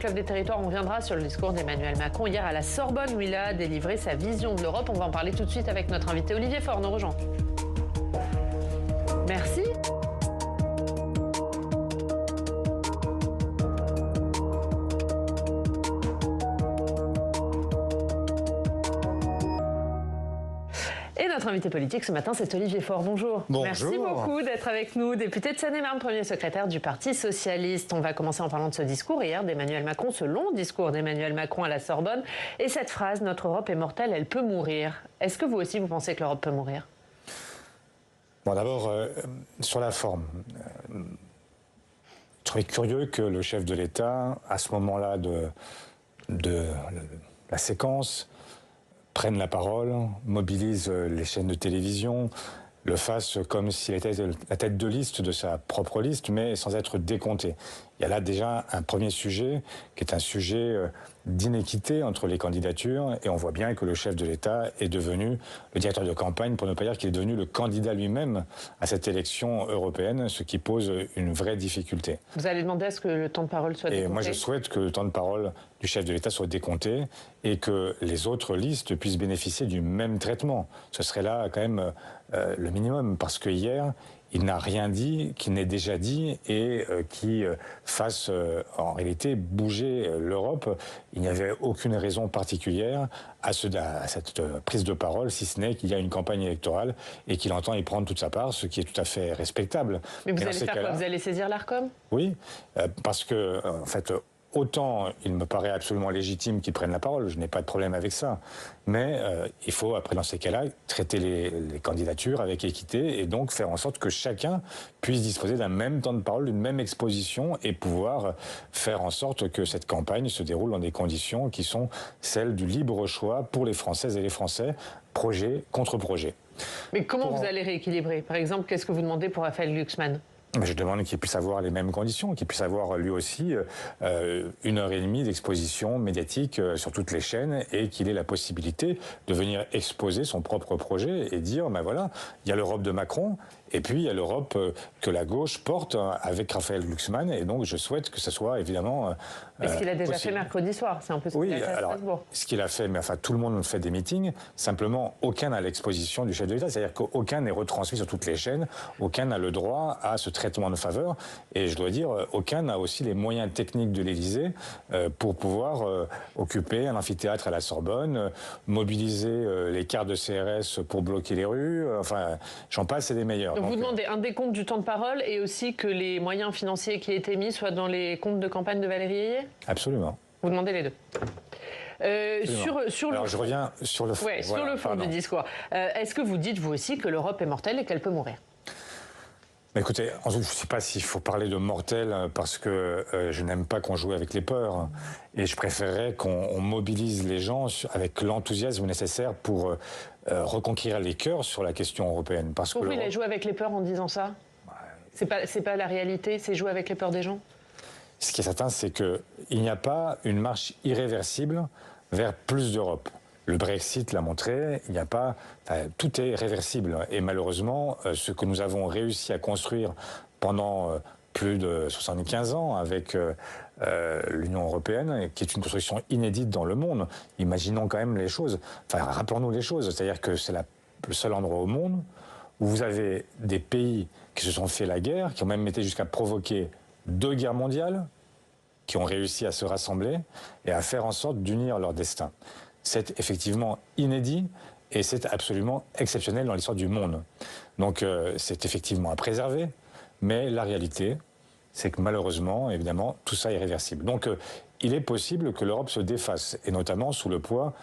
Chef des territoires, on reviendra sur le discours d'Emmanuel Macron hier à la Sorbonne où il a délivré sa vision de l'Europe. On va en parler tout de suite avec notre invité Olivier Faure, nous rejoint. Merci. Et notre invité politique ce matin, c'est Olivier Faure. Bonjour. Bonjour. Merci beaucoup d'être avec nous. Député de Seine-et-Marne, premier secrétaire du Parti Socialiste. On va commencer en parlant de ce discours hier d'Emmanuel Macron, ce long discours d'Emmanuel Macron à la Sorbonne. Et cette phrase, notre Europe est mortelle, elle peut mourir. Est-ce que vous aussi, vous pensez que l'Europe peut mourir? Bon, d'abord, sur la forme. Je trouvais curieux que le chef de l'État, à ce moment-là de la séquence, prenne la parole, mobilise les chaînes de télévision, le fasse comme s'il était la tête de liste de sa propre liste, mais sans être décompté. Il y a là déjà un premier sujet, qui est un sujet d'inéquité entre les candidatures, et on voit bien que le chef de l'État est devenu le directeur de campagne, pour ne pas dire qu'il est devenu le candidat lui-même à cette élection européenne, ce qui pose une vraie difficulté. Vous allez demander à ce que le temps de parole soit décompté? Et moi je souhaite que le temps de parole du chef de l'État soit décompté et que les autres listes puissent bénéficier du même traitement. Ce serait là quand même le minimum, parce que hier, il n'a rien dit qui n'est déjà dit et qui fasse en réalité bouger l'Europe. Il n'y avait aucune raison particulière à cette prise de parole, si ce n'est qu'il y a une campagne électorale et qu'il entend y prendre toute sa part, ce qui est tout à fait respectable. Mais vous allez faire quoi? Vous allez saisir l'Arcom? Oui, parce que en fait, autant il me paraît absolument légitime qu'ils prennent la parole, je n'ai pas de problème avec ça. Mais il faut, après, dans ces cas-là, traiter les candidatures avec équité et donc faire en sorte que chacun puisse disposer d'un même temps de parole, d'une même exposition et pouvoir faire en sorte que cette campagne se déroule dans des conditions qui sont celles du libre choix pour les Françaises et les Français, projet contre projet. Mais comment vous allez rééquilibrer? Par exemple, qu'est-ce que vous demandez pour Raphaël Glucksmann? Je demande qu'il puisse avoir les mêmes conditions, qu'il puisse avoir lui aussi 1h30 d'exposition médiatique sur toutes les chaînes et qu'il ait la possibilité de venir exposer son propre projet et dire, ben voilà, il y a l'Europe de Macron et puis il y a l'Europe que la gauche porte avec Raphaël Glucksmann, et donc je souhaite que ce soit évidemment Mais ce qu'il a déjà possible. fait mercredi soir, c'est un peu ce qu'il a fait à Strasbourg. Ce qu'il a fait, mais enfin tout le monde fait des meetings, simplement aucun n'a l'exposition du chef de l'État, c'est-à-dire qu'aucun n'est retransmis sur toutes les chaînes, aucun n'a le droit à ce traitement de faveur, et je dois dire, aucun n'a aussi les moyens techniques de l'Élysée pour pouvoir occuper un amphithéâtre à la Sorbonne, mobiliser les cars de CRS pour bloquer les rues, enfin j'en passe et des meilleurs. Donc vous demandez un décompte du temps de parole et aussi que les moyens financiers qui aient été mis soient dans les comptes de campagne de Valérie Ayé? Absolument. Vous demandez les deux. Alors je reviens sur le fond. Ouais, sur le fond du discours. Est-ce que vous dites vous aussi que l'Europe est mortelle et qu'elle peut mourir? Mais écoutez, je ne sais pas s'il faut parler de mortel parce que je n'aime pas qu'on joue avec les peurs et je préférerais qu'on mobilise les gens avec l'enthousiasme nécessaire pour reconquérir les cœurs sur la question européenne. Parce que il a joué avec les peurs en disant ça? C'est pas la réalité, c'est jouer avec les peurs des gens? Ce qui est certain, c'est qu'il n'y a pas une marche irréversible vers plus d'Europe. Le Brexit l'a montré, il n'y a pas, tout est réversible. Et malheureusement, ce que nous avons réussi à construire pendant plus de 75 ans avec l'Union européenne, qui est une construction inédite dans le monde, imaginons quand même les choses, enfin rappelons-nous les choses, c'est-à-dire que c'est le seul endroit au monde où vous avez des pays qui se sont fait la guerre, qui ont même été jusqu'à provoquer 2 guerres mondiales, qui ont réussi à se rassembler et à faire en sorte d'unir leur destin. C'est effectivement inédit et c'est absolument exceptionnel dans l'histoire du monde. Donc c'est effectivement à préserver, mais la réalité, c'est que malheureusement, évidemment, tout ça est irréversible. Donc il est possible que l'Europe se défasse, et notamment sous le poids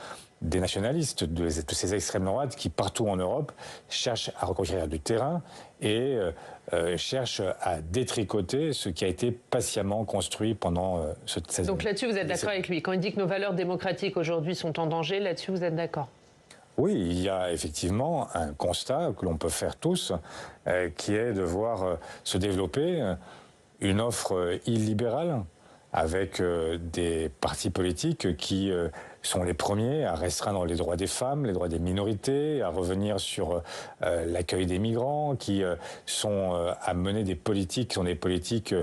des nationalistes, de ces extrêmes droites qui, partout en Europe, cherchent à reconquérir du terrain et cherchent à détricoter ce qui a été patiemment construit pendant cette... Donc là-dessus, vous êtes d'accord avec lui? Quand il dit que nos valeurs démocratiques aujourd'hui sont en danger, là-dessus, vous êtes d'accord? Oui, il y a effectivement un constat que l'on peut faire tous, qui est de voir se développer une offre illibérale avec des partis politiques qui sont les premiers à restreindre les droits des femmes, les droits des minorités, à revenir sur l'accueil des migrants, qui sont à mener des politiques qui sont des politiques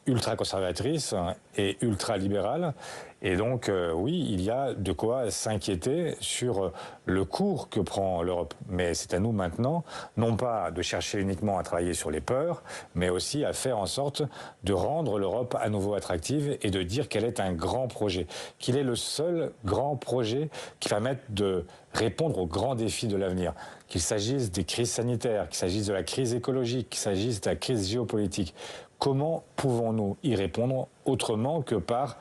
ultra-conservatrices et ultra-libérales. Et donc, oui, il y a de quoi s'inquiéter sur le cours que prend l'Europe. Mais c'est à nous maintenant, non pas de chercher uniquement à travailler sur les peurs, mais aussi à faire en sorte de rendre l'Europe à nouveau attractive et de dire qu'elle est un grand projet, qu'il est le seul grand projet qui permette de répondre aux grands défis de l'avenir, qu'il s'agisse des crises sanitaires, qu'il s'agisse de la crise écologique, qu'il s'agisse de la crise géopolitique. Comment pouvons-nous y répondre autrement que par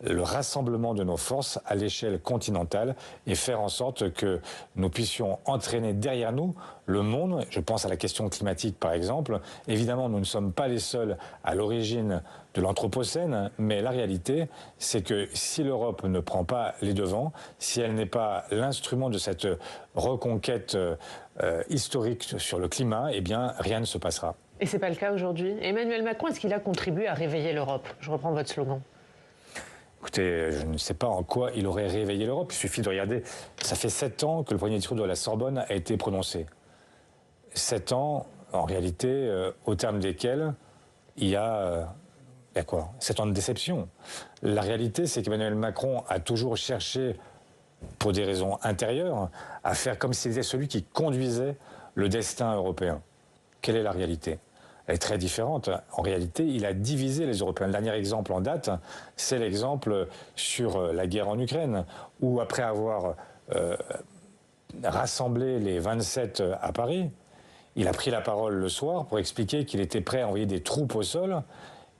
le rassemblement de nos forces à l'échelle continentale et faire en sorte que nous puissions entraîner derrière nous le monde. Je pense à la question climatique par exemple. Évidemment, nous ne sommes pas les seuls à l'origine de l'Anthropocène, mais la réalité, c'est que si l'Europe ne prend pas les devants, si elle n'est pas l'instrument de cette reconquête historique sur le climat, eh bien rien ne se passera. Et ce n'est pas le cas aujourd'hui. Emmanuel Macron, est-ce qu'il a contribué à réveiller l'Europe? Je reprends votre slogan. Écoutez, je ne sais pas en quoi il aurait réveillé l'Europe. Il suffit de regarder. Ça fait 7 ans que le premier discours de la Sorbonne a été prononcé. 7 ans, en réalité, au terme desquels il y a quoi? 7 ans de déception. La réalité, c'est qu'Emmanuel Macron a toujours cherché, pour des raisons intérieures, à faire comme s'il était celui qui conduisait le destin européen. Quelle est la réalité? Elle est très différente. En réalité, il a divisé les Européens. Le dernier exemple en date, c'est l'exemple sur la guerre en Ukraine, où après avoir rassemblé les 27 à Paris, il a pris la parole le soir pour expliquer qu'il était prêt à envoyer des troupes au sol.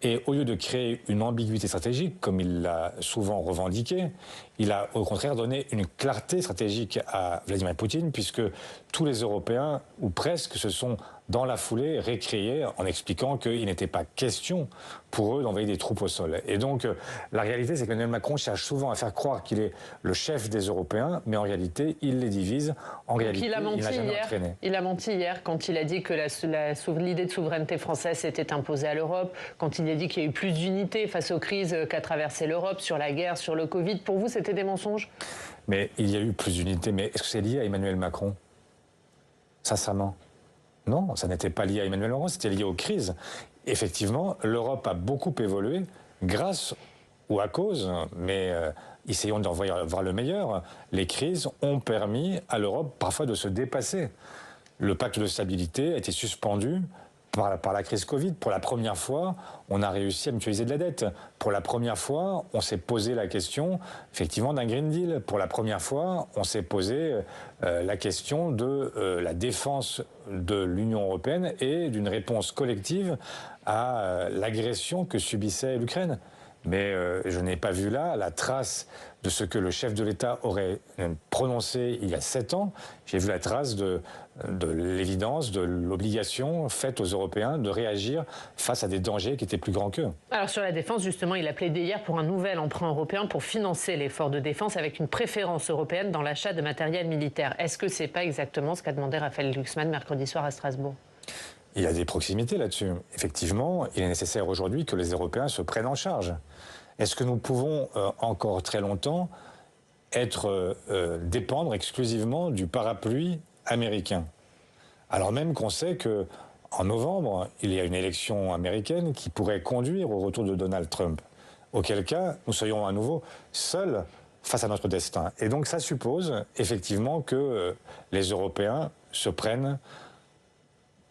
Et au lieu de créer une ambiguïté stratégique, comme il l'a souvent revendiqué, il a au contraire donné une clarté stratégique à Vladimir Poutine, puisque tous les Européens, ou presque, se sont dans la foulée récriés en expliquant qu'il n'était pas question pour eux d'envoyer des troupes au sol. Et donc, la réalité, c'est qu'Emmanuel Macron cherche souvent à faire croire qu'il est le chef des Européens, mais en réalité, il les divise. En réalité, il n'a jamais entraîné. Il a menti hier quand il a dit que l'idée de souveraineté française s'était imposée à l'Europe, quand il a dit qu'il y a eu plus d'unité face aux crises qu'a traversé l'Europe, sur la guerre, sur le Covid. Pour vous, c'était des mensonges? Mais il y a eu plus d'unité. Mais est-ce que c'est lié à Emmanuel Macron? Sincèrement? Non, ça n'était pas lié à Emmanuel Macron, c'était lié aux crises. Effectivement, l'Europe a beaucoup évolué grâce ou à cause, mais essayons d'en voir le meilleur. Les crises ont permis à l'Europe parfois de se dépasser. Le pacte de stabilité a été suspendu par la crise Covid. Pour la première fois, on a réussi à mutualiser de la dette. Pour la première fois, on s'est posé la question, effectivement, d'un Green Deal. Pour la première fois, on s'est posé la question de la défense de l'Union européenne et d'une réponse collective à l'agression que subissait l'Ukraine. Mais je n'ai pas vu là la trace de ce que le chef de l'État aurait prononcé il y a 7 ans. J'ai vu la trace de l'évidence, de l'obligation faite aux Européens de réagir face à des dangers qui étaient plus grands qu'eux. Alors sur la défense, justement, il a plaidé hier pour un nouvel emprunt européen pour financer l'effort de défense avec une préférence européenne dans l'achat de matériel militaire. Est-ce que ce n'est pas exactement ce qu'a demandé Raphaël Glucksmann mercredi soir à Strasbourg? Il y a des proximités là-dessus. Effectivement, il est nécessaire aujourd'hui que les Européens se prennent en charge. Est-ce que nous pouvons encore très longtemps dépendre exclusivement du parapluie américain? Alors même qu'on sait qu'en novembre, il y a une élection américaine qui pourrait conduire au retour de Donald Trump. Auquel cas, nous serions à nouveau seuls face à notre destin. Et donc ça suppose effectivement que les Européens se prennent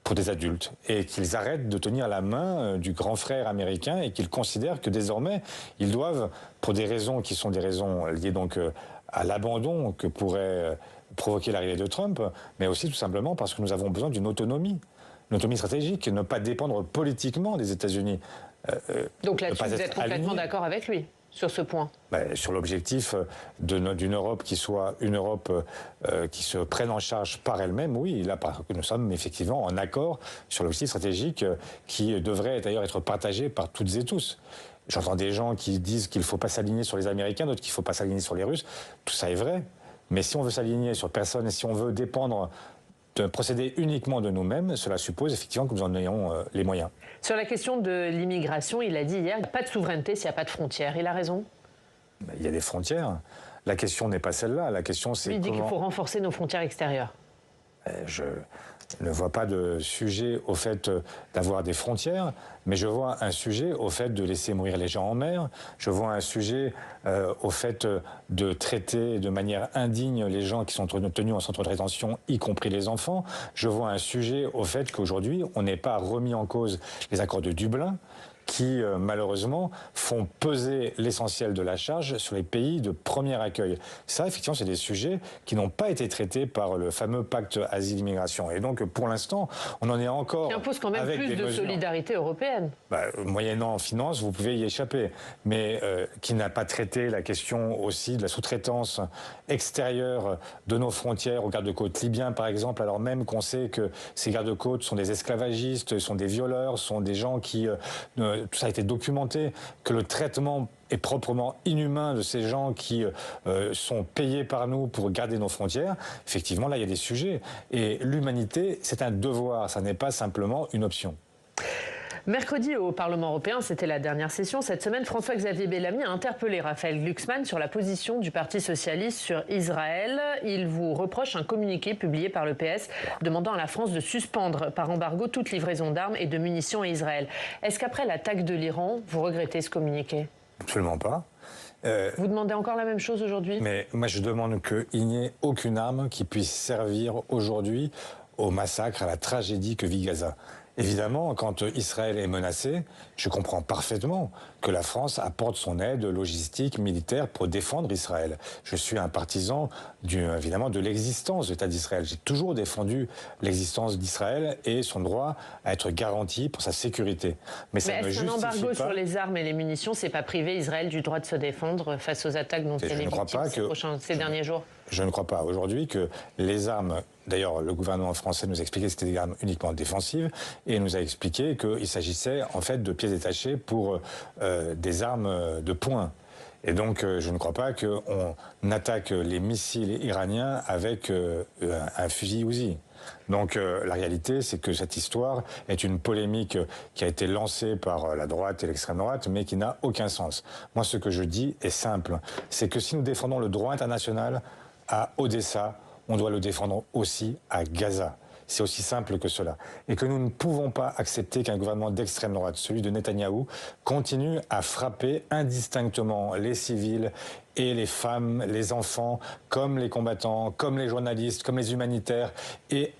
pour des adultes et qu'ils arrêtent de tenir la main du grand frère américain et qu'ils considèrent que désormais ils doivent, pour des raisons qui sont des raisons liées donc à l'abandon que pourrait provoquer l'arrivée de Trump, mais aussi tout simplement parce que nous avons besoin d'une autonomie stratégique, ne pas dépendre politiquement des États-Unis. Donc là-dessus, vous êtes complètement d'accord avec lui sur ce point? Sur l'objectif d'une Europe qui soit une Europe qui se prenne en charge par elle-même, oui, là nous sommes effectivement en accord sur l'objectif stratégique qui devrait d'ailleurs être partagé par toutes et tous. J'entends des gens qui disent qu'il ne faut pas s'aligner sur les Américains, d'autres qu'il ne faut pas s'aligner sur les Russes. Tout ça est vrai, mais si on veut s'aligner sur personne et si on veut dépendre de procéder uniquement de nous-mêmes, cela suppose effectivement que nous en ayons les moyens. Sur la question de l'immigration, il a dit hier, pas de souveraineté s'il n'y a pas de frontières. Il a raison? Il y a des frontières. La question n'est pas celle-là. La question, c'est Il dit comment... qu'il faut renforcer nos frontières extérieures. Je ne vois pas de sujet au fait d'avoir des frontières, mais je vois un sujet au fait de laisser mourir les gens en mer. Je vois un sujet au fait de traiter de manière indigne les gens qui sont tenus en centre de rétention, y compris les enfants. Je vois un sujet au fait qu'aujourd'hui, on n'est pas remis en cause les accords de Dublin, qui malheureusement font peser l'essentiel de la charge sur les pays de premier accueil. Ça, effectivement, c'est des sujets qui n'ont pas été traités par le fameux pacte asile-immigration. Et donc, pour l'instant, on en est encore... Qui impose quand même avec plus de mesures. solidarité européenne. Moyennant finance, vous pouvez y échapper. Mais qui n'a pas traité la question aussi de la sous-traitance extérieure de nos frontières aux gardes-côtes libyens, par exemple, alors même qu'on sait que ces gardes-côtes sont des esclavagistes, sont des violeurs, sont des gens qui... tout ça a été documenté, que le traitement est proprement inhumain de ces gens qui sont payés par nous pour garder nos frontières. Effectivement, là, il y a des sujets. Et l'humanité, c'est un devoir, ça n'est pas simplement une option. Mercredi, au Parlement européen, c'était la dernière session. Cette semaine, François-Xavier Bellamy a interpellé Raphaël Glucksmann sur la position du Parti socialiste sur Israël. Il vous reproche un communiqué publié par le PS demandant à la France de suspendre par embargo toute livraison d'armes et de munitions à Israël. Est-ce qu'après l'attaque de l'Iran, vous regrettez ce communiqué? Absolument pas. Vous demandez encore la même chose aujourd'hui? Mais moi, je demande qu'il n'y ait aucune arme qui puisse servir aujourd'hui au massacre, à la tragédie que vit Gaza. Évidemment, quand Israël est menacé, je comprends parfaitement que la France apporte son aide logistique, militaire pour défendre Israël. Je suis un partisan, évidemment, de l'existence de l'État d'Israël. J'ai toujours défendu l'existence d'Israël et son droit à être garanti pour sa sécurité. Mais ça ne justifie pas... Est-ce qu'un embargo sur les armes et les munitions, c'est pas priver Israël du droit de se défendre face aux attaques dont il est victime ces derniers jours? Je ne crois pas aujourd'hui que les armes... D'ailleurs, le gouvernement français nous a expliqué que c'était des armes uniquement défensives et nous a expliqué qu'il s'agissait en fait de pièces détachées pour des armes de poing. Et donc, je ne crois pas qu'on attaque les missiles iraniens avec un fusil Uzi. Donc, la réalité, c'est que cette histoire est une polémique qui a été lancée par la droite et l'extrême droite, mais qui n'a aucun sens. Moi, ce que je dis est simple. C'est que si nous défendons le droit international à Odessa, on doit le défendre aussi à Gaza. C'est aussi simple que cela. Et que nous ne pouvons pas accepter qu'un gouvernement d'extrême droite, celui de Netanyahou, continue à frapper indistinctement les civils et les femmes, les enfants, comme les combattants, comme les journalistes, comme les humanitaires, et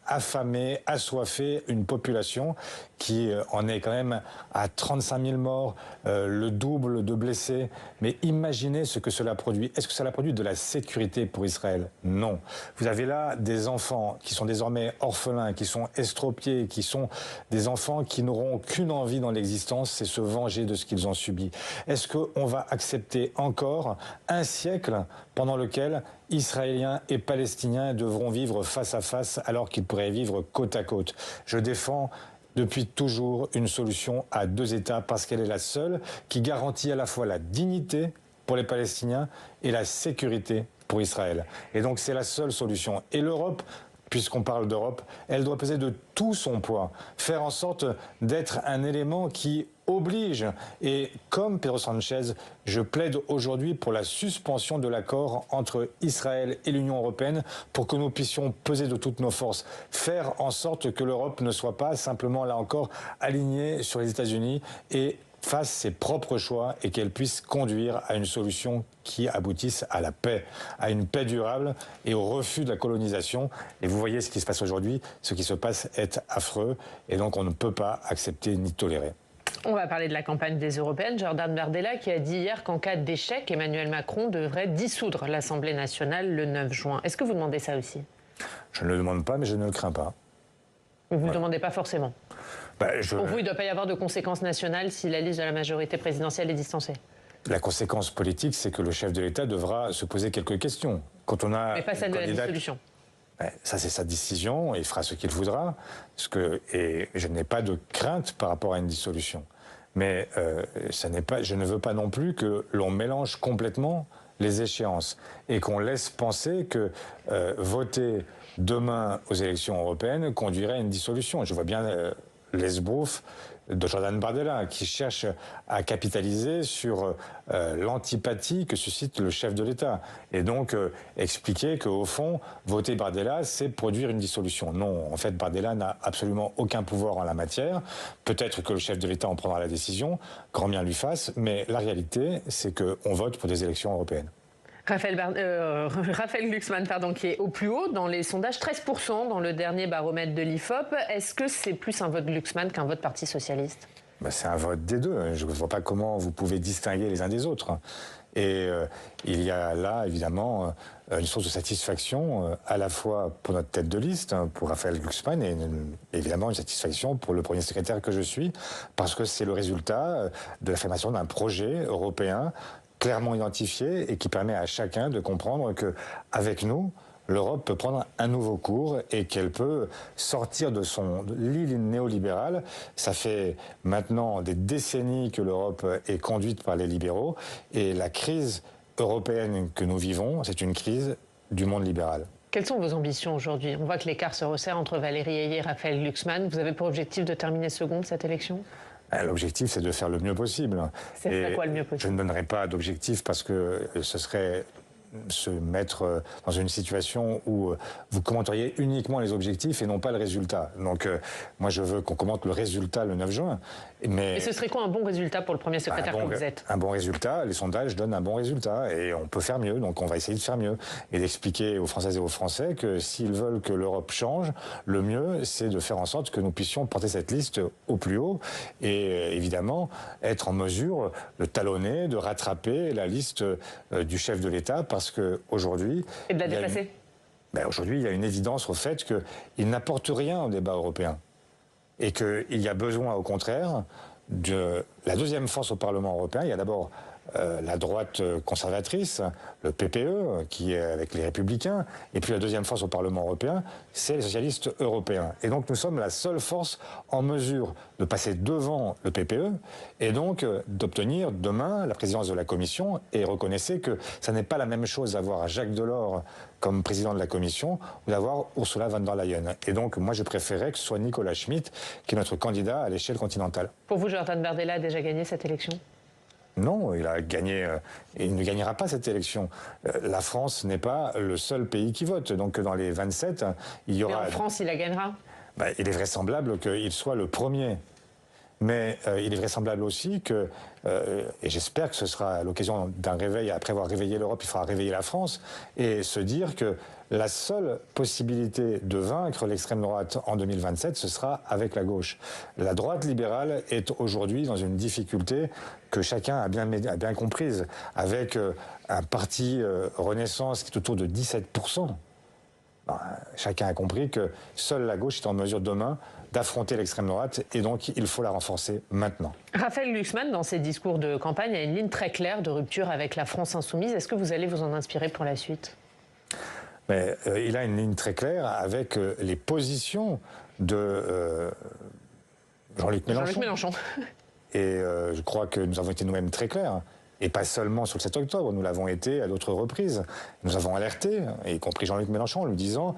affamer, assoiffer une population qui en est quand même à 35 000 morts, le double de blessés. Mais imaginez ce que cela produit. Est-ce que cela produit de la sécurité pour Israël? Non. Vous avez là des enfants qui sont désormais orphelins, qui sont estropiés, qui sont des enfants qui n'auront qu'une envie dans l'existence, c'est se venger de ce qu'ils ont subi. Est-ce qu'on va accepter encore un siècle pendant lequel Israéliens et Palestiniens devront vivre face à face alors qu'ils pourraient vivre côte à côte? Je défends depuis toujours une solution à deux États parce qu'elle est la seule qui garantit à la fois la dignité pour les Palestiniens et la sécurité pour Israël. Et donc c'est la seule solution. Et l'Europe, puisqu'on parle d'Europe, elle doit peser de tout son poids, faire en sorte d'être un élément qui oblige. Et comme Pedro Sanchez, je plaide aujourd'hui pour la suspension de l'accord entre Israël et l'Union européenne pour que nous puissions peser de toutes nos forces, faire en sorte que l'Europe ne soit pas simplement, là encore, alignée sur les États-Unis et fasse ses propres choix et qu'elle puisse conduire à une solution qui aboutisse à la paix, à une paix durable et au refus de la colonisation. Et vous voyez ce qui se passe aujourd'hui, ce qui se passe est affreux et donc on ne peut pas accepter ni tolérer. On va parler de la campagne des Européennes. Jordan Bardella qui a dit hier qu'en cas d'échec, Emmanuel Macron devrait dissoudre l'Assemblée nationale le 9 juin. Est-ce que vous demandez ça aussi? Je ne le demande pas, mais je ne le crains pas. Vous ne le demandez pas forcément? Pour vous, il ne doit pas y avoir de conséquences nationales si la liste de la majorité présidentielle est distancée? La conséquence politique, c'est que le chef de l'État devra se poser quelques questions. Quand on a mais pas celle de la dissolution. Ça, c'est sa décision, il fera ce qu'il voudra. Et je n'ai pas de crainte par rapport à une dissolution. Mais je ne veux pas non plus que l'on mélange complètement les échéances et qu'on laisse penser que voter demain aux élections européennes conduirait à une dissolution. Je vois bien l'Esbrouf de Jordan Bardella, qui cherche à capitaliser sur l'antipathie que suscite le chef de l'État. Et donc expliquer qu'au fond, voter Bardella, c'est produire une dissolution. Non, en fait, Bardella n'a absolument aucun pouvoir en la matière. Peut-être que le chef de l'État en prendra la décision, grand bien lui fasse, mais la réalité, c'est qu'on vote pour des élections européennes. Raphaël Glucksmann, qui est au plus haut dans les sondages, 13% dans le dernier baromètre de l'IFOP. Est-ce que c'est plus un vote Glucksmann qu'un vote Parti socialiste? C'est un vote des deux. Je ne vois pas comment vous pouvez distinguer les uns des autres. Et il y a là, évidemment, une source de satisfaction à la fois pour notre tête de liste, pour Raphaël Glucksmann, et évidemment une satisfaction pour le premier secrétaire que je suis, parce que c'est le résultat de l'affirmation d'un projet européen clairement identifié et qui permet à chacun de comprendre qu'avec nous, l'Europe peut prendre un nouveau cours et qu'elle peut sortir de son lit néolibéral. Ça fait maintenant des décennies que l'Europe est conduite par les libéraux et la crise européenne que nous vivons, c'est une crise du monde libéral. Quelles sont vos ambitions aujourd'hui? On voit que l'écart se resserre entre Valérie Hayer et Raphaël Glucksmann. Vous avez pour objectif de terminer second cette élection? L'objectif, c'est de faire le mieux possible. C'est quoi le mieux possible? Je ne donnerai pas d'objectif parce que ce serait se mettre dans une situation où vous commenteriez uniquement les objectifs et non pas le résultat. Donc moi je veux qu'on commente le résultat le 9 juin. Et ce serait quoi un bon résultat pour le premier secrétaire que vous êtes? Un bon résultat, les sondages donnent un bon résultat et on peut faire mieux, donc on va essayer de faire mieux et d'expliquer aux Françaises et aux Français que s'ils veulent que l'Europe change, le mieux c'est de faire en sorte que nous puissions porter cette liste au plus haut et évidemment être en mesure de talonner, de rattraper la liste du chef de l'État parce qu'aujourd'hui... Et de la dépasser? Aujourd'hui, il y a une évidence au fait qu'il n'apporte rien au débat européen. Et qu'il y a besoin, au contraire, de la deuxième force au Parlement européen. Il y a d'abord la droite conservatrice, le PPE, qui est avec les Républicains, et puis la deuxième force au Parlement européen, c'est les socialistes européens. Et donc nous sommes la seule force en mesure de passer devant le PPE, et donc d'obtenir demain la présidence de la Commission, et reconnaissez que ça n'est pas la même chose d'avoir Jacques Delors comme président de la Commission ou d'avoir Ursula von der Leyen. Et donc moi je préférais que ce soit Nicolas Schmit qui est notre candidat à l'échelle continentale. Pour vous, Jordan Bardella a déjà gagné cette élection? Non, il a gagné, il ne gagnera pas cette élection. La France n'est pas le seul pays qui vote. Donc dans les 27, il y aura... Mais en France, il la gagnera? Il est vraisemblable qu'il soit le premier. Mais il est vraisemblable aussi que, et j'espère que ce sera l'occasion d'un réveil, après avoir réveillé l'Europe, il faudra réveiller la France, et se dire que la seule possibilité de vaincre l'extrême droite en 2027, ce sera avec la gauche. La droite libérale est aujourd'hui dans une difficulté que chacun a bien comprise, avec un parti Renaissance qui est autour de 17%. Chacun a compris que seule la gauche est en mesure demain d'affronter l'extrême droite et donc il faut la renforcer maintenant. Raphaël Glucksmann, dans ses discours de campagne, a une ligne très claire de rupture avec la France insoumise. Est-ce que vous allez vous en inspirer pour la suite? Il a une ligne très claire avec les positions de Jean-Luc Mélenchon. Et je crois que nous avons été nous-mêmes très clairs. Et pas seulement sur le 7 octobre, nous l'avons été à d'autres reprises. Nous avons alerté, y compris Jean-Luc Mélenchon, en lui disant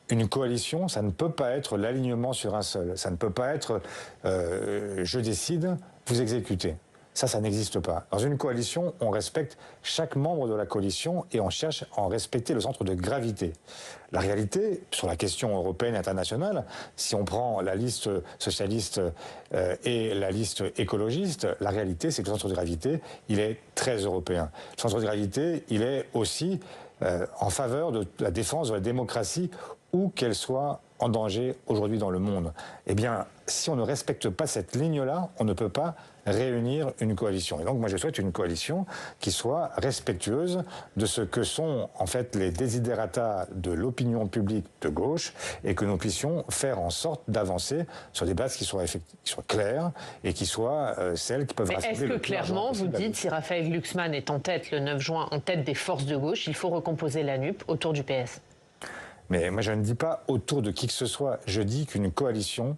une coalition, ça ne peut pas être l'alignement sur un seul. Ça ne peut pas être je décide, vous exécutez. Ça n'existe pas. Dans une coalition, on respecte chaque membre de la coalition et on cherche à en respecter le centre de gravité. La réalité, sur la question européenne et internationale, si on prend la liste socialiste et la liste écologiste, la réalité, c'est que le centre de gravité, il est très européen. Le centre de gravité, il est aussi en faveur de la défense de la démocratie, où qu'elle soit en danger aujourd'hui dans le monde. Eh bien, si on ne respecte pas cette ligne-là, on ne peut pas réunir une coalition. Et donc, moi, je souhaite une coalition qui soit respectueuse de ce que sont, en fait, les desiderata de l'opinion publique de gauche et que nous puissions faire en sorte d'avancer sur des bases qui soient claires et qui soient celles qui peuvent rassembler. Est-ce que clairement, vous dites, si Raphaël Glucksmann est en tête le 9 juin, en tête des forces de gauche, il faut recomposer la NUP autour du PS? Mais moi, je ne dis pas autour de qui que ce soit. Je dis qu'une coalition,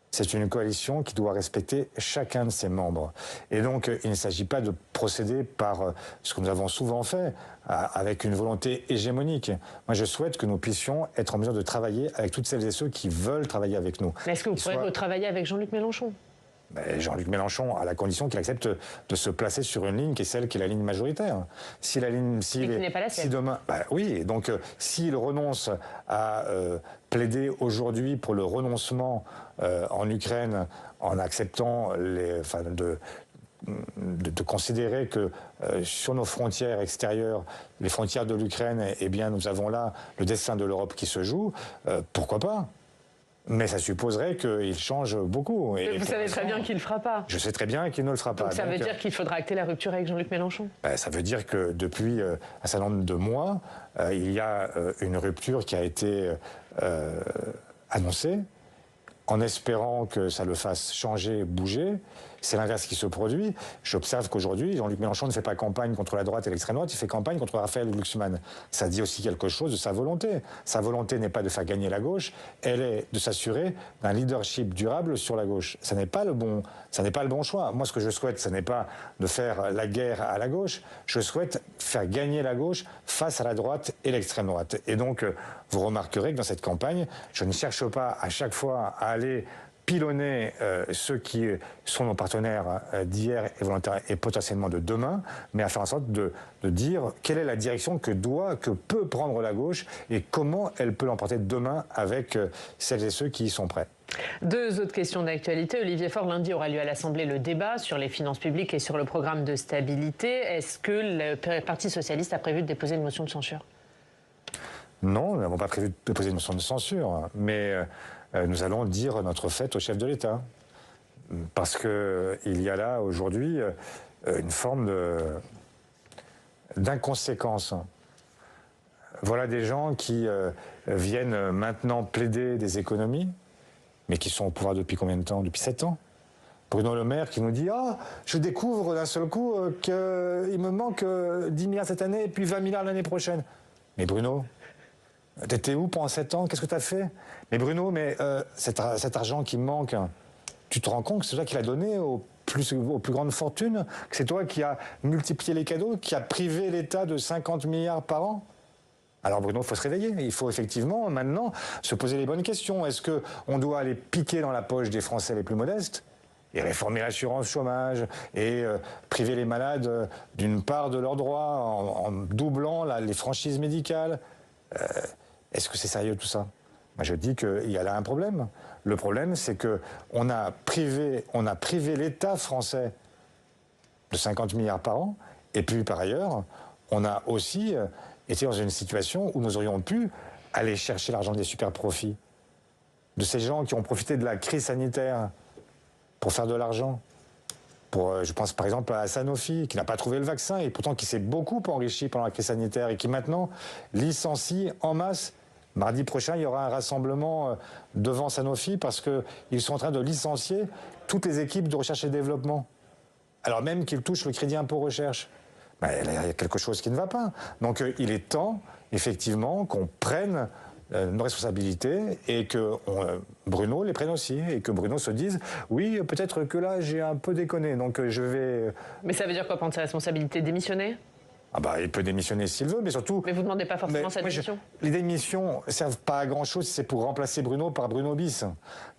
c'est une coalition qui doit respecter chacun de ses membres. Et donc, il ne s'agit pas de procéder par ce que nous avons souvent fait, avec une volonté hégémonique. Moi, je souhaite que nous puissions être en mesure de travailler avec toutes celles et ceux qui veulent travailler avec nous. Mais est-ce que vous pourrez retravailler avec Jean-Luc Mélenchon? Jean-Luc Mélenchon, à la condition qu'il accepte de se placer sur une ligne qui est celle qui est la ligne majoritaire. Si la ligne, qui n'est pas la sienne. Si demain, oui, donc s'il renonce à plaider aujourd'hui pour le renoncement en Ukraine en acceptant de considérer que sur nos frontières extérieures, les frontières de l'Ukraine, eh bien, nous avons là le destin de l'Europe qui se joue, pourquoi pas? Mais ça supposerait qu'il change beaucoup. Et vous savez très bien qu'il ne le fera pas. Je sais très bien qu'il ne le fera pas. Donc ça veut dire qu'il faudra acter la rupture avec Jean-Luc Mélenchon? Ça veut dire que depuis un certain nombre de mois, il y a une rupture qui a été annoncée, en espérant que ça le fasse changer, bouger. C'est l'inverse qui se produit. J'observe qu'aujourd'hui, Jean-Luc Mélenchon ne fait pas campagne contre la droite et l'extrême droite, il fait campagne contre Raphaël Glucksmann. Ça dit aussi quelque chose de sa volonté. Sa volonté n'est pas de faire gagner la gauche, elle est de s'assurer d'un leadership durable sur la gauche. Ça n'est pas le bon choix. Moi, ce que je souhaite, ce n'est pas de faire la guerre à la gauche, je souhaite faire gagner la gauche face à la droite et l'extrême droite. Et donc, vous remarquerez que dans cette campagne, je ne cherche pas à chaque fois à aller pilonner ceux qui sont nos partenaires d'hier et volontaires et potentiellement de demain, mais à faire en sorte de dire quelle est la direction que peut prendre la gauche et comment elle peut l'emporter demain avec celles et ceux qui y sont prêts. Deux autres questions d'actualité. Olivier Faure, lundi aura lieu à l'Assemblée le débat sur les finances publiques et sur le programme de stabilité. Est-ce que le Parti socialiste a prévu de déposer une motion de censure? Non, nous n'avons pas prévu de déposer une motion de censure, mais nous allons dire notre fait au chef de l'État. Parce qu'il y a là, aujourd'hui, une forme d'inconséquence. Voilà des gens qui viennent maintenant plaider des économies, mais qui sont au pouvoir depuis combien de temps? Depuis 7 ans. Bruno Le Maire qui nous dit « Ah, je découvre d'un seul coup qu'il me manque 10 milliards cette année et puis 20 milliards l'année prochaine. » Mais Bruno, t'étais où pendant 7 ans? Qu'est-ce que t'as fait? Mais Bruno, cet argent qui me manque, tu te rends compte que c'est toi qui l'as donné aux plus grandes fortunes? Que c'est toi qui as multiplié les cadeaux, qui a privé l'État de 50 milliards par an? Alors Bruno, il faut se réveiller. Il faut effectivement maintenant se poser les bonnes questions. Est-ce qu'on doit aller piquer dans la poche des Français les plus modestes et réformer l'assurance chômage et priver les malades d'une part de leurs droits en doublant les franchises médicales? Est-ce que c'est sérieux tout ça? Moi, je dis qu'il y a là un problème. Le problème, c'est qu'on a privé l'État français de 50 milliards par an, et puis par ailleurs, on a aussi été dans une situation où nous aurions pu aller chercher l'argent des super profits, de ces gens qui ont profité de la crise sanitaire pour faire de l'argent. Je pense par exemple à Sanofi, qui n'a pas trouvé le vaccin et pourtant qui s'est beaucoup enrichi pendant la crise sanitaire et qui maintenant licencie en masse. Mardi prochain, il y aura un rassemblement devant Sanofi parce qu'ils sont en train de licencier toutes les équipes de recherche et développement. Alors même qu'ils touchent le crédit impôt recherche. Il y a quelque chose qui ne va pas. Donc il est temps, effectivement, qu'on prenne nos responsabilités et que Bruno les prenne aussi et que Bruno se dise oui, peut-être que là j'ai un peu déconné, donc je vais... Mais ça veut dire quoi, prendre ses responsabilités? Démissionner? Il peut démissionner s'il veut, mais surtout... Mais vous ne demandez pas forcément cette démission? Les démissions ne servent pas à grand-chose si c'est pour remplacer Bruno par Bruno bis.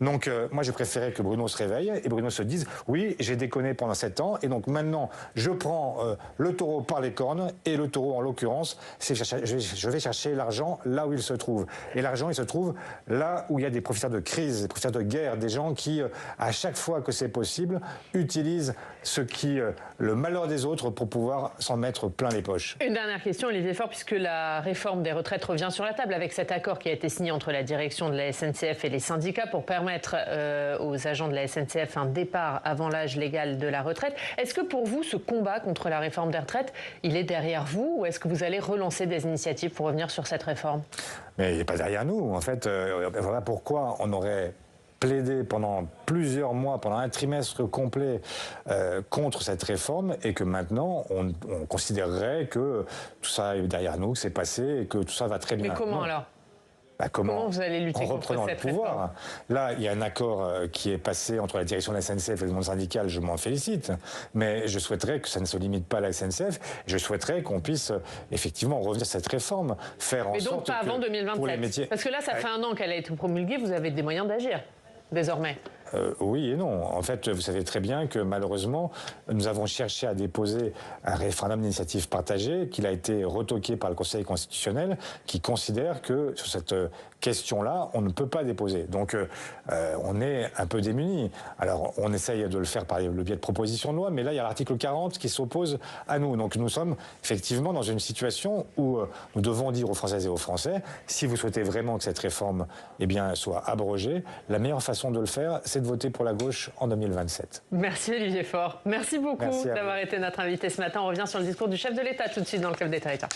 Donc moi, je préférais que Bruno se réveille et Bruno se dise « Oui, j'ai déconné pendant 7 ans et donc maintenant, je prends le taureau par les cornes et le taureau, en l'occurrence, je vais chercher l'argent là où il se trouve. Et l'argent, il se trouve là où il y a des profiteurs de crise, des profiteurs de guerre, des gens qui, à chaque fois que c'est possible, utilisent le malheur des autres pour pouvoir s'en mettre plein les poches. Une dernière question, Olivier Faure, puisque la réforme des retraites revient sur la table avec cet accord qui a été signé entre la direction de la SNCF et les syndicats pour permettre aux agents de la SNCF un départ avant l'âge légal de la retraite. Est-ce que pour vous, ce combat contre la réforme des retraites, il est derrière vous ou est-ce que vous allez relancer des initiatives pour revenir sur cette réforme? Mais il n'est pas derrière nous. En fait, voilà pourquoi on aurait plaidé pendant plusieurs mois, pendant un trimestre complet contre cette réforme et que maintenant on considérerait que tout ça est derrière nous, que c'est passé et que tout ça va très bien. Mais comment alors? Comment vous allez lutter contre cette réforme? Là, il y a un accord qui est passé entre la direction de la SNCF et le monde syndical, je m'en félicite. Mais je souhaiterais que ça ne se limite pas à la SNCF. Je souhaiterais qu'on puisse effectivement revenir à cette réforme, faire en sorte que... Mais donc pas avant 2027 pour les métiers... Parce que là, ça fait 1 an qu'elle a été promulguée, vous avez des moyens d'agir, désormais. Oui et non. En fait, vous savez très bien que malheureusement, nous avons cherché à déposer un référendum d'initiative partagée, qu'il a été retoqué par le Conseil constitutionnel, qui considère que sur cette question-là, on ne peut pas déposer. Donc, on est un peu démunis. Alors, on essaye de le faire par le biais de propositions de loi, mais là, il y a l'article 40 qui s'oppose à nous. Donc, nous sommes effectivement dans une situation où nous devons dire aux Françaises et aux Français, si vous souhaitez vraiment que cette réforme soit abrogée, la meilleure façon de le faire, c'est de voter pour la gauche en 2027. Merci Olivier Faure. Merci beaucoup d'avoir été notre invité ce matin. On revient sur le discours du chef de l'État tout de suite dans le Club des Territoires.